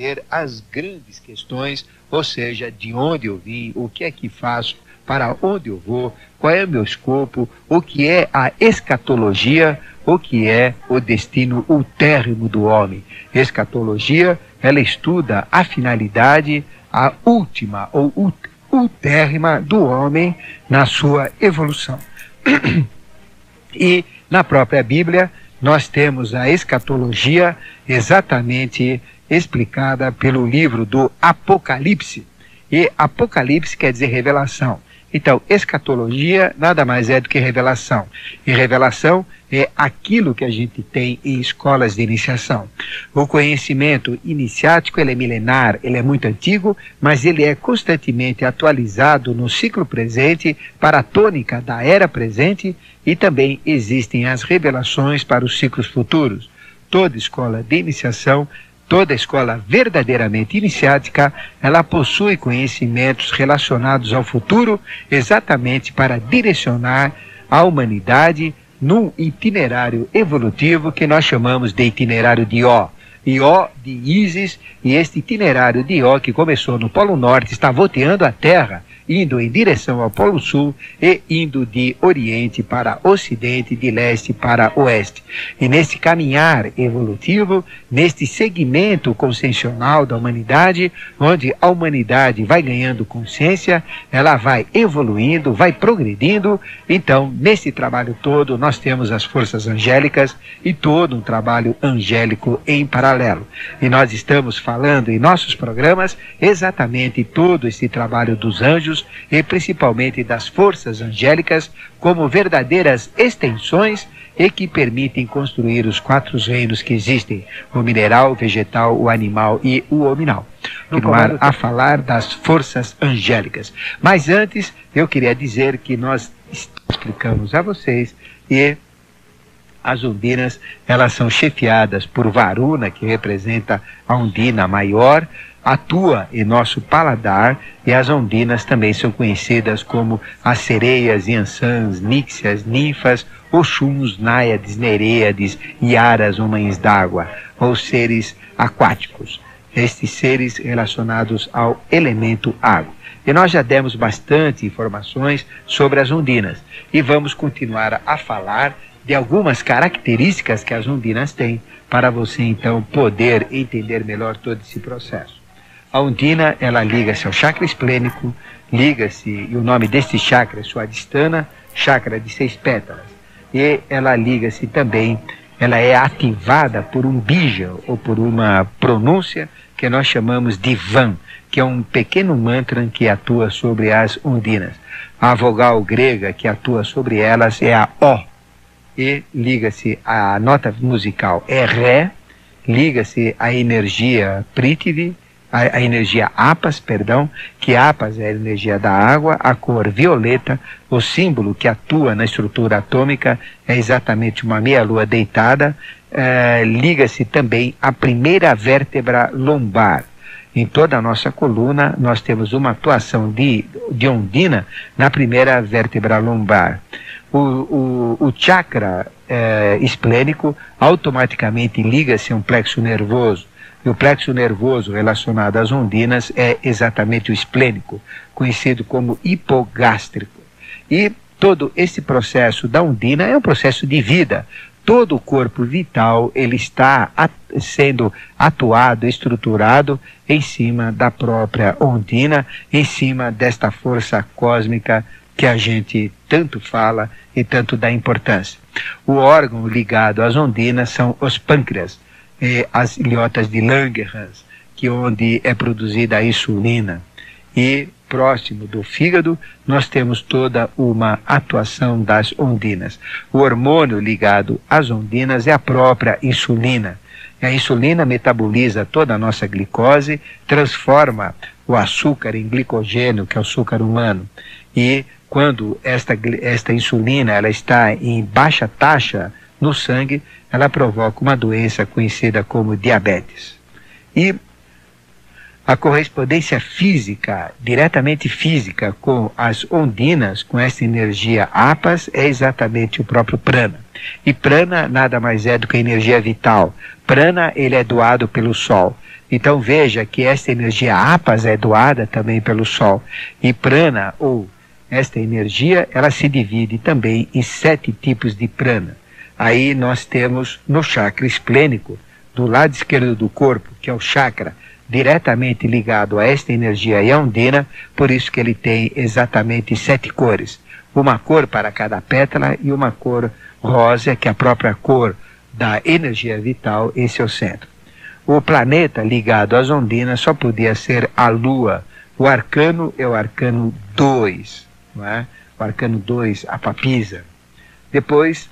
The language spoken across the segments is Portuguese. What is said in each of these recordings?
entender as grandes questões, ou seja, de onde eu vim, o que é que faço, para onde eu vou, qual é o meu escopo, o que é a escatologia, o que é o destino ultérrimo do homem. Escatologia, ela estuda a finalidade, a última ou ultérrima do homem na sua evolução. E na própria Bíblia, nós temos a escatologia exatamente explicada pelo livro do Apocalipse. E Apocalipse quer dizer revelação. Então, escatologia nada mais é do que revelação. E revelação é aquilo que a gente tem em escolas de iniciação. O conhecimento iniciático, ele é milenar, ele é muito antigo, mas ele é constantemente atualizado no ciclo presente para a tônica da era presente, e também existem as revelações para os ciclos futuros. Toda escola de iniciação, toda escola verdadeiramente iniciática, ela possui conhecimentos relacionados ao futuro, exatamente para direcionar a humanidade num itinerário evolutivo que nós chamamos de itinerário de Ó. Ió de Ísis, e este itinerário de Ió, que começou no Polo Norte, está volteando a Terra, indo em direção ao Polo Sul e indo de Oriente para Ocidente, de Leste para Oeste. E nesse caminhar evolutivo, neste segmento consciencial da humanidade, onde a humanidade vai ganhando consciência, ela vai evoluindo, vai progredindo. Então, nesse trabalho todo, nós temos as forças angélicas e todo um trabalho angélico em paralelo. E nós estamos falando em nossos programas exatamente todo esse trabalho dos anjos e principalmente das forças angélicas como verdadeiras extensões e que permitem construir os 4 reinos que existem: o mineral, o vegetal, o animal e o hominal. Continuar a falar das forças angélicas. Mas antes, eu queria dizer que nós explicamos a vocês e as ondinas, elas são chefiadas por Varuna, que representa a ondina maior, atua em nosso paladar, e as ondinas também são conhecidas como as sereias, Iansãs, Níxias, ninfas, Oxuns, Náiades, Nereiades, Iaras ou mães d'água, ou seres aquáticos. Estes seres relacionados ao elemento água. E nós já demos bastante informações sobre as ondinas, e vamos continuar a falar de algumas características que as ondinas têm, para você então poder entender melhor todo esse processo. A ondina, ela liga-se ao chakra esplênico, liga-se, e o nome deste chakra é Swadhisthana, chakra de 6 pétalas, e ela liga-se também, ela é ativada por um bija, ou por uma pronúncia que nós chamamos de Van, que é um pequeno mantra que atua sobre as ondinas. A vogal grega que atua sobre elas é a O, e liga-se a nota musical é Ré, liga-se a energia Prithvi, a energia Apas, perdão, que Apas é a energia da água, a cor violeta, o símbolo que atua na estrutura atômica é exatamente uma meia-lua deitada, liga-se também a primeira vértebra lombar. Em toda a nossa coluna, nós temos uma atuação de ondina na primeira vértebra lombar. O chakra esplênico automaticamente liga-se a um plexo nervoso. E o plexo nervoso relacionado às ondinas é exatamente o esplênico, conhecido como hipogástrico. E todo esse processo da ondina é um processo de vida. Todo o corpo vital ele está sendo atuado, estruturado em cima da própria ondina, em cima desta força cósmica que a gente tanto fala e tanto dá importância. O órgão ligado às ondinas são os pâncreas, as ilhotas de Langerhans, onde é produzida a insulina. E próximo do fígado, nós temos toda uma atuação das ondinas. O hormônio ligado às ondinas é a própria insulina. E a insulina metaboliza toda a nossa glicose, transforma o açúcar em glicogênio, que é o açúcar humano. E quando esta insulina ela está em baixa taxa no sangue, ela provoca uma doença conhecida como diabetes. E A correspondência física, diretamente física, com as ondinas, com essa energia apas, é exatamente o próprio prana. E prana nada mais é do que a energia vital. Prana, ele é doado pelo Sol. Então veja que esta energia apas é doada também pelo Sol. E prana, ou esta energia, ela se divide também em 7 tipos de prana. Aí nós temos no chakra esplênico, do lado esquerdo do corpo, que é o chakra diretamente ligado a esta energia e a ondina, por isso que ele tem exatamente 7 cores. Uma cor para cada pétala e uma cor rosa, que é a própria cor da energia vital, esse é o centro. O planeta ligado às ondinas só podia ser a Lua. O arcano é o arcano 2, não é? O arcano 2, a papisa. Depois,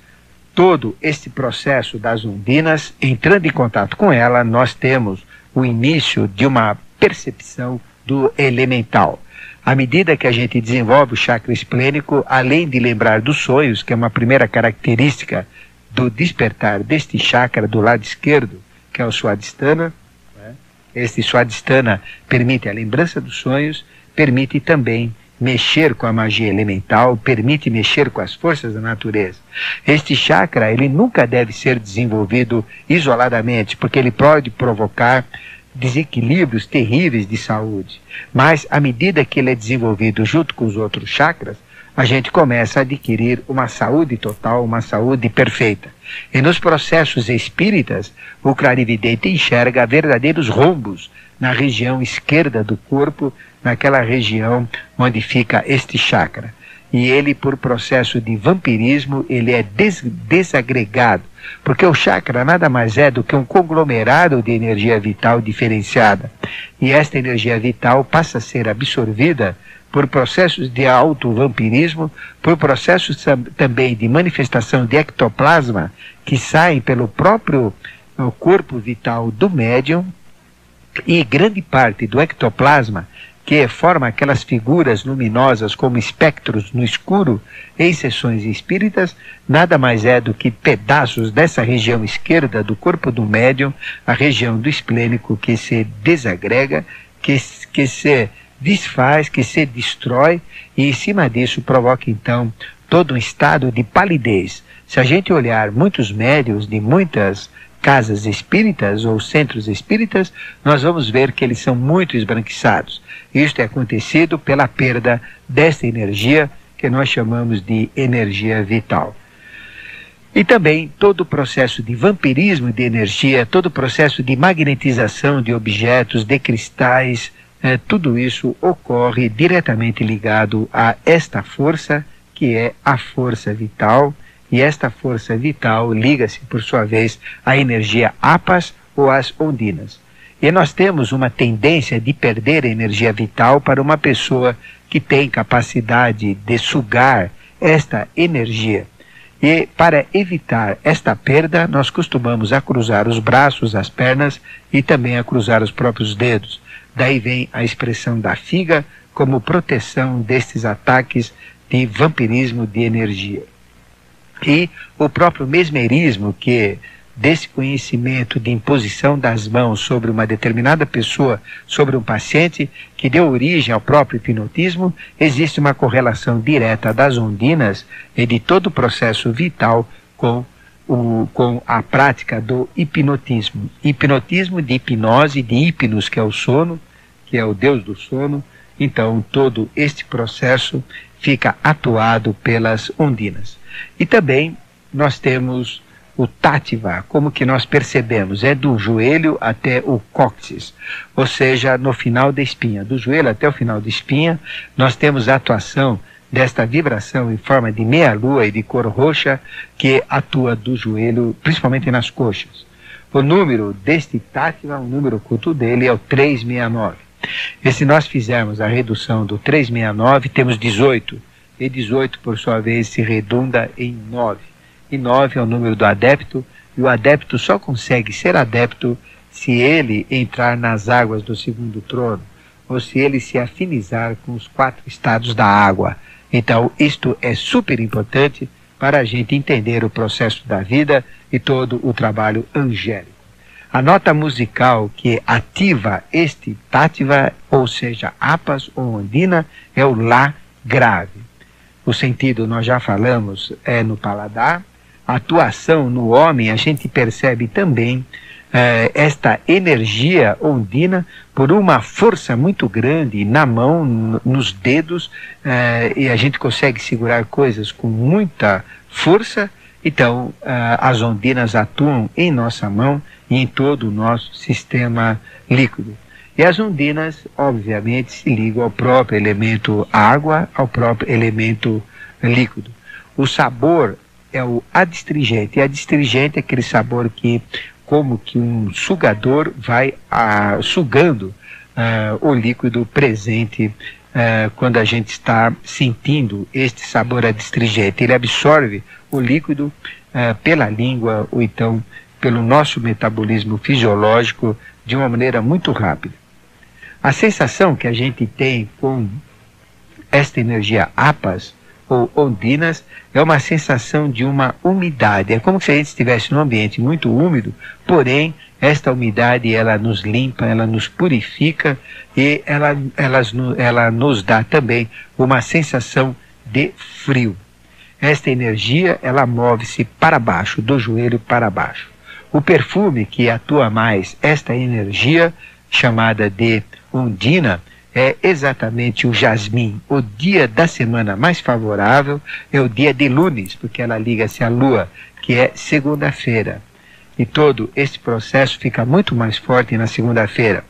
todo este processo das ondinas, entrando em contato com ela, nós temos o início de uma percepção do elemental. À medida que a gente desenvolve o chakra esplênico, além de lembrar dos sonhos, que é uma primeira característica do despertar deste chakra do lado esquerdo, que é o Swadhisthana, né? Este Swadhisthana permite a lembrança dos sonhos, permite também mexer com a magia elemental, permite mexer com as forças da natureza. Este chakra, ele nunca deve ser desenvolvido isoladamente, porque ele pode provocar desequilíbrios terríveis de saúde. Mas, à medida que ele é desenvolvido junto com os outros chakras, a gente começa a adquirir uma saúde total, uma saúde perfeita. E nos processos espíritas, o clarividente enxerga verdadeiros rombos na região esquerda do corpo, naquela região onde fica este chakra. E ele, por processo de vampirismo, ele é desagregado, porque o chakra nada mais é do que um conglomerado de energia vital diferenciada. E esta energia vital passa a ser absorvida por processos de autovampirismo, por processos também de manifestação de ectoplasma, que saem pelo próprio corpo vital do médium, e grande parte do ectoplasma, que forma aquelas figuras luminosas como espectros no escuro, em sessões espíritas, nada mais é do que pedaços dessa região esquerda do corpo do médium, a região do esplênico, que se desagrega, que se desfaz, que se destrói, e em cima disso provoca então todo um estado de palidez. Se a gente olhar muitos médiuns de muitas casas espíritas ou centros espíritas, nós vamos ver que eles são muito esbranquiçados. Isto é acontecido pela perda desta energia que nós chamamos de energia vital. E também todo o processo de vampirismo de energia, todo o processo de magnetização de objetos, de cristais, tudo isso ocorre diretamente ligado a esta força, que é a força vital. E esta força vital liga-se, por sua vez, à energia apas ou às ondinas. E nós temos uma tendência de perder a energia vital para uma pessoa que tem capacidade de sugar esta energia. E para evitar esta perda, nós costumamos a cruzar os braços, as pernas e também a cruzar os próprios dedos. Daí vem a expressão da figa como proteção destes ataques de vampirismo de energia. E o próprio mesmerismo, que desse conhecimento de imposição das mãos sobre uma determinada pessoa, sobre um paciente, que deu origem ao próprio hipnotismo, existe uma correlação direta das ondinas e de todo o processo vital com a prática do hipnotismo. Hipnotismo de hipnose, de hipnos, que é o sono, que é o deus do sono. Então todo este processo fica atuado pelas ondinas. E também nós temos o tátiva, como que nós percebemos, é do joelho até o cóccix, ou seja, no final da espinha, do joelho até o final da espinha, nós temos a atuação desta vibração em forma de meia-lua e de cor roxa, que atua do joelho, principalmente nas coxas. O número deste tátiva, o número oculto dele é o 369. E se nós fizermos a redução do 369, temos 18. E 18, por sua vez, se redunda em 9. E 9 é o número do adepto, e o adepto só consegue ser adepto se ele entrar nas águas do segundo trono, ou se ele se afinizar com os 4 estados da água. Então, isto é super importante para a gente entender o processo da vida e todo o trabalho angélico. A nota musical que ativa este tátiva, ou seja, apas ou ondina, é o Lá grave. O sentido, nós já falamos, é no paladar. A atuação no homem, a gente percebe também esta energia ondina por uma força muito grande na mão, nos dedos, e a gente consegue segurar coisas com muita força. Então, as ondinas atuam em nossa mão e em todo o nosso sistema líquido. E as ondinas, obviamente, se ligam ao próprio elemento água, ao próprio elemento líquido. O sabor é o adstringente. E adstringente é aquele sabor que, como que um sugador vai sugando o líquido presente quando a gente está sentindo este sabor adstringente. Ele absorve o líquido pela língua ou então pelo nosso metabolismo fisiológico de uma maneira muito rápida. A sensação que a gente tem com esta energia apas ou ondinas é uma sensação de uma umidade. É como se a gente estivesse num ambiente muito úmido, porém esta umidade ela nos limpa, ela nos purifica e ela nos dá também uma sensação de frio. Esta energia ela move-se para baixo, do joelho para baixo. O perfume que atua mais esta energia, chamada de ondina, é exatamente o jasmim. O dia da semana mais favorável é o dia de lunes, porque ela liga-se à lua, que é segunda-feira. E todo esse processo fica muito mais forte na segunda-feira.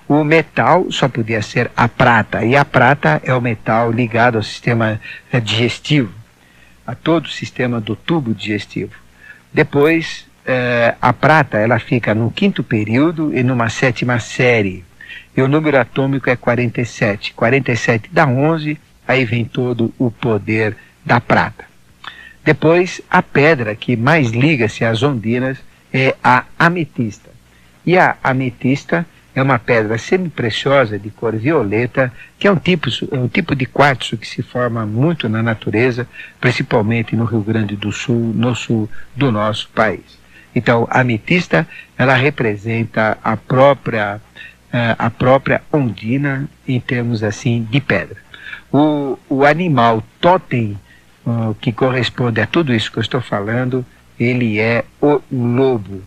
O metal só podia ser a prata, e a prata é o metal ligado ao sistema digestivo, a todo o sistema do tubo digestivo. Depois, a prata ela fica no 5º período e numa 7ª série. E o número atômico é 47. 47 dá 11, aí vem todo o poder da prata. Depois, a pedra que mais liga-se às ondinas é a ametista. E a ametista é uma pedra semi-preciosa de cor violeta, que é um tipo de quartzo que se forma muito na natureza, principalmente no Rio Grande do Sul, no sul do nosso país. Então, a ametista, ela representa a própria ondina em termos assim de pedra. O animal totem que corresponde a tudo isso que eu estou falando, ele é o lobo.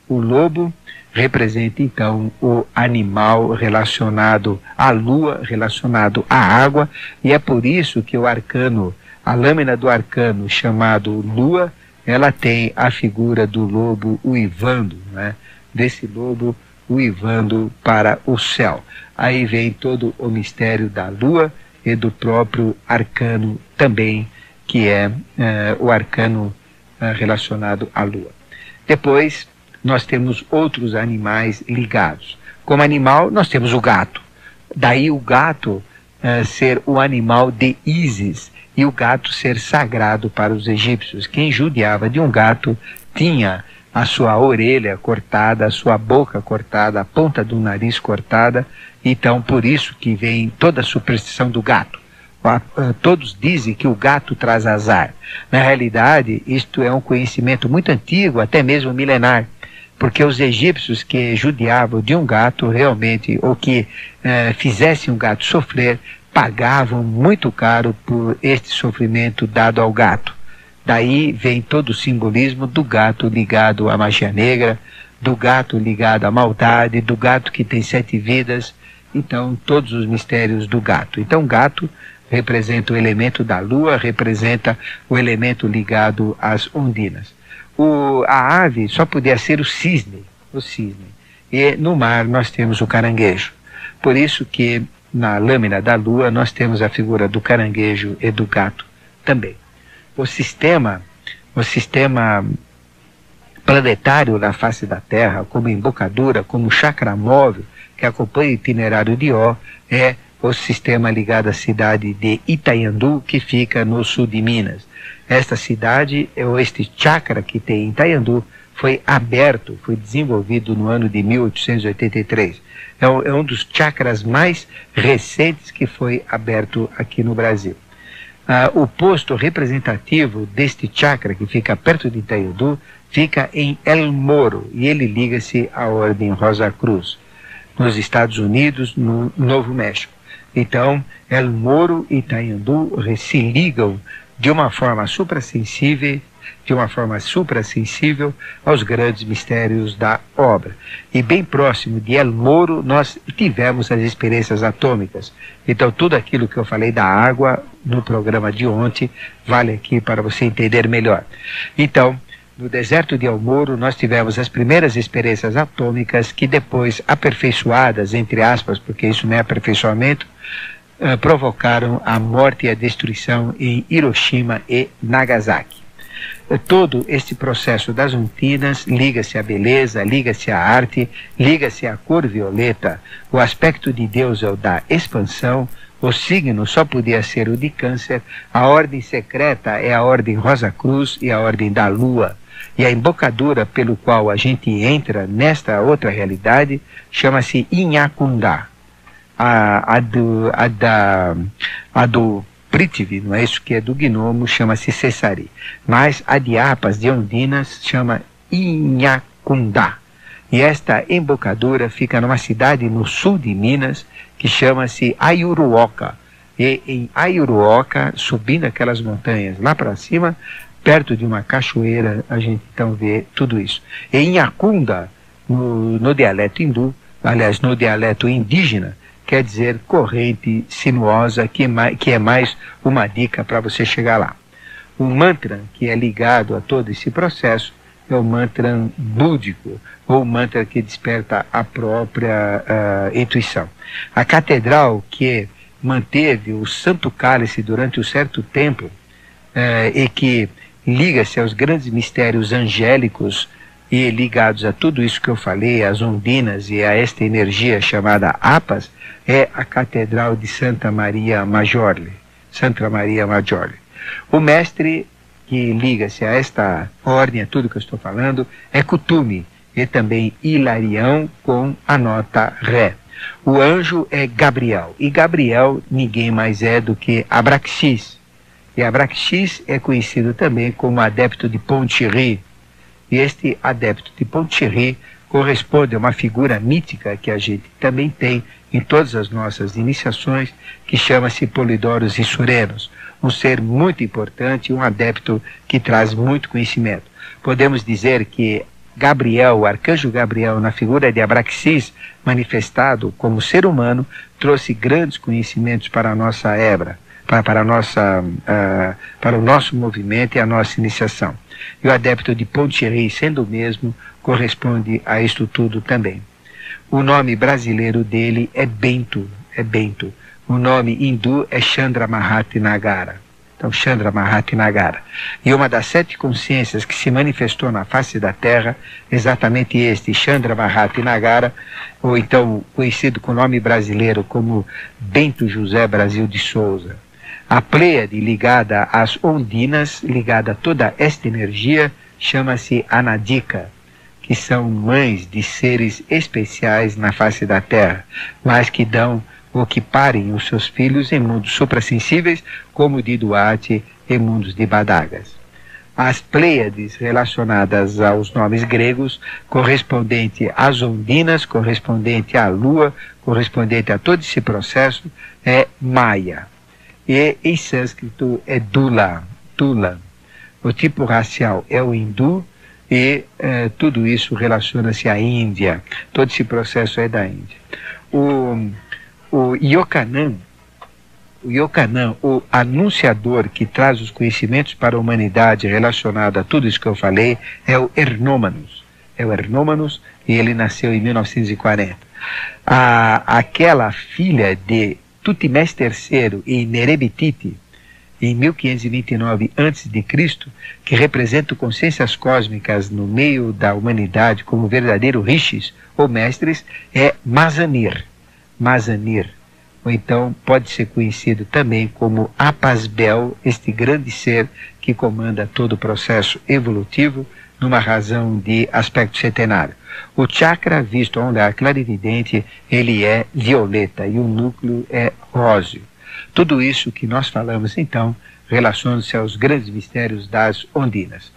O lobo representa então o animal relacionado à lua, relacionado à água, e é por isso que o arcano, a lâmina do arcano chamado lua, ela tem a figura do lobo uivando, né? Desse lobo uivando para o céu. Aí vem todo o mistério da lua e do próprio arcano também, que é o arcano relacionado à lua. Depois, nós temos outros animais ligados. Como animal, nós temos o gato. Daí o gato ser o animal de Ísis e o gato ser sagrado para os egípcios. Quem judiava de um gato tinha a sua orelha cortada, a sua boca cortada, a ponta do nariz cortada. Então, por isso que vem toda a superstição do gato. Todos dizem que o gato traz azar. Na realidade, isto é um conhecimento muito antigo, até mesmo milenar, porque os egípcios que judiavam de um gato realmente, ou que fizessem um gato sofrer, pagavam muito caro por este sofrimento dado ao gato. Daí vem todo o simbolismo do gato ligado à magia negra, do gato ligado à maldade, do gato que tem 7 vidas, então todos os mistérios do gato. Então gato representa o elemento da lua, representa o elemento ligado às ondinas. A ave só podia ser o cisne. E no mar nós temos o caranguejo. Por isso que na lâmina da lua nós temos a figura do caranguejo e do gato também. O sistema planetário na face da Terra, como embocadura, como chakra móvel, que acompanha o itinerário de Ó, é o sistema ligado à cidade de Itaiandu, que fica no sul de Minas. Esta cidade, este chakra que tem em Itaiandu, foi aberto, foi desenvolvido no ano de 1883. É um dos chakras mais recentes que foi aberto aqui no Brasil. O posto representativo deste chakra, que fica perto de Itaiandu, fica em El Moro e ele liga-se à Ordem Rosa Cruz, nos Estados Unidos, no Novo México. Então, El Moro e Itanhandu se ligam de uma forma suprassensível, aos grandes mistérios da obra. E bem próximo de El Moro, nós tivemos as experiências atômicas. Então, tudo aquilo que eu falei da água no programa de ontem, vale aqui para você entender melhor. Então, no deserto de El Moro, nós tivemos as primeiras experiências atômicas que depois, aperfeiçoadas, entre aspas, porque isso não é aperfeiçoamento, provocaram a morte e a destruição em Hiroshima e Nagasaki. Todo este processo das ondinas liga-se à beleza, liga-se à arte, liga-se à cor violeta. O aspecto de Deus é o da expansão, o signo só podia ser o de Câncer, a ordem secreta é a ordem Rosa Cruz e a ordem da Lua. E a embocadura pelo qual a gente entra nesta outra realidade chama-se Inhakunda. A do Prithvi, não é isso que é do gnomo, chama-se Cessari. Mas a de Apas, de Ondinas, chama Inhakunda. E esta embocadura fica numa cidade no sul de Minas, que chama-se Ayuruoca. E em Ayuruoca, subindo aquelas montanhas lá para cima, perto de uma cachoeira, a gente então vê tudo isso. E Inhakunda, no dialeto hindu, aliás, no dialeto indígena, quer dizer corrente sinuosa, que é mais uma dica para você chegar lá. O mantra que é ligado a todo esse processo é o mantra búdico, ou mantra que desperta a própria intuição. A catedral que manteve o Santo Cálice durante um certo tempo e que liga-se aos grandes mistérios angélicos e ligados a tudo isso que eu falei, as ondinas e a esta energia chamada Apas, é a Catedral de Santa Maria Maggiore. Santa Maria Maggiore. O mestre que liga-se a esta ordem, a tudo que eu estou falando, é Kuthumi, e também Hilarião com a nota Ré. O anjo é Gabriel, e Gabriel ninguém mais é do que Abraxas. E Abraxas é conhecido também como adepto de Pontieri. E este adepto de Pontieri corresponde a uma figura mítica que a gente também tem em todas as nossas iniciações, que chama-se Polidoros Issurenos, um ser muito importante, um adepto que traz muito conhecimento. Podemos dizer que Gabriel, o arcanjo Gabriel, na figura de Abraxas, manifestado como ser humano, trouxe grandes conhecimentos para a nossa hebra, para o nosso movimento e a nossa iniciação. E o adepto de Pontieri, sendo o mesmo, corresponde a isto tudo também. O nome brasileiro dele é Bento. O nome hindu é Chandra Mahati Nagara. Então, Chandra Mahati Nagara. E uma das 7 consciências que se manifestou na face da Terra, exatamente este, Chandra Mahati Nagara, ou então conhecido com o nome brasileiro como Bento José Brasil de Souza. A Pleiade ligada às ondinas, ligada a toda esta energia, chama-se Anadika, que são mães de seres especiais na face da Terra, mas que dão ou que parem os seus filhos em mundos suprassensíveis, como o de Duarte, em mundos de Badagas. As Pleiades relacionadas aos nomes gregos, correspondente às ondinas, correspondente à Lua, correspondente a todo esse processo, é Maya. E em sânscrito é Dula. O tipo racial é o hindu, e tudo isso relaciona-se à Índia. Todo esse processo é da Índia. O Yokanan, o anunciador que traz os conhecimentos para a humanidade relacionado a tudo isso que eu falei, é o Ernômanos. E ele nasceu em 1940. Aquela filha de Tutmés III e Nerebtiti, em 1529 a.C., que representa consciências cósmicas no meio da humanidade como verdadeiro rishis ou mestres, é Mazanir, ou então pode ser conhecido também como Apasbel, este grande ser que comanda todo o processo evolutivo numa razão de aspecto centenário. O chakra, visto a um olhar clarividente, ele é violeta e o núcleo é róseo. Tudo isso que nós falamos, então, relaciona-se aos grandes mistérios das ondinas.